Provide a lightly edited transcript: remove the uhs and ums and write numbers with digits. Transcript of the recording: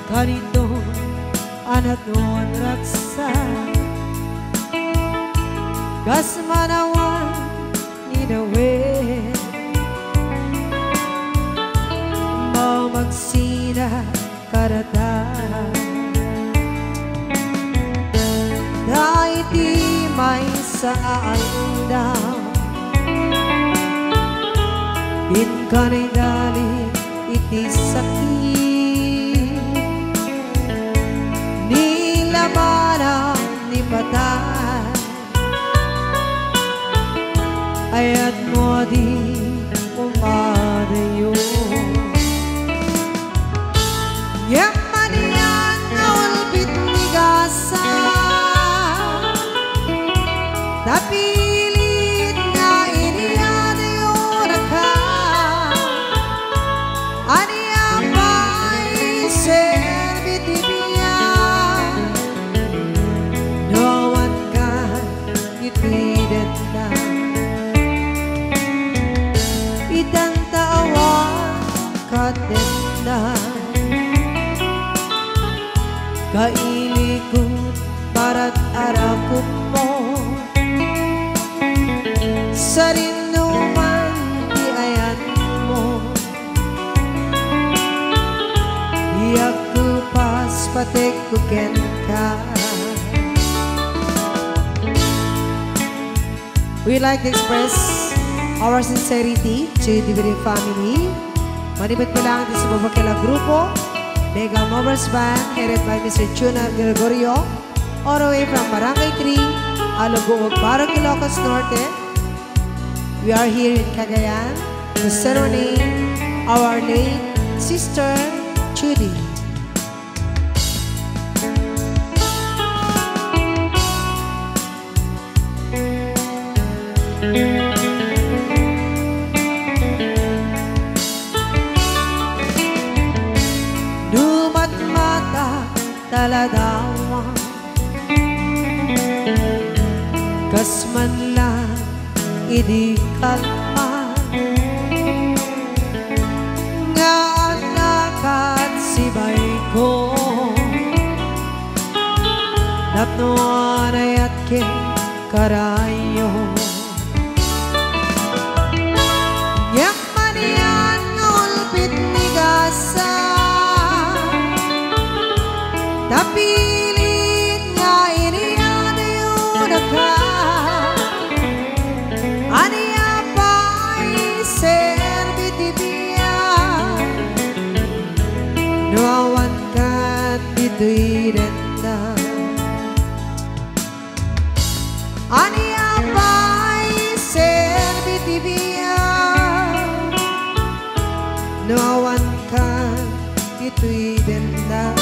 kanito anak nuan raksa gas manawan ni dawe mau magsira karata dahil di may saanda in kanay dali iti sakit nilamanang ni patay ayat mo di umadayo yaman yan na ulbit ni gasa napilit nga iniyadayo na ka aniya pa'y servitibia nawan ka itidet na katenda kailikot parat arakot mo sa rinuman di ayan mo iyak ko pas patek kuken ka. We like to express our sincerity to the Divine family. Manibad ko lang sa babakila grupo, Mega Movers Band, headed by Mr. Chuna Gregorio, all the way from Barangay 3, Alubuog, Barangay Ilocos Norte. We are here in Cagayan to serenade our late sister, Judy. Taladawan kasman lang idi kalma nga nakat sibay ko napnuan ayat ke karayo yak manian ngulpit ni gasa napilit nga iniyadayo na ka aniya pa'y servitibia nawawan ka dito'y renda aniya pa'y servitibia nawawan ka dito'y renda.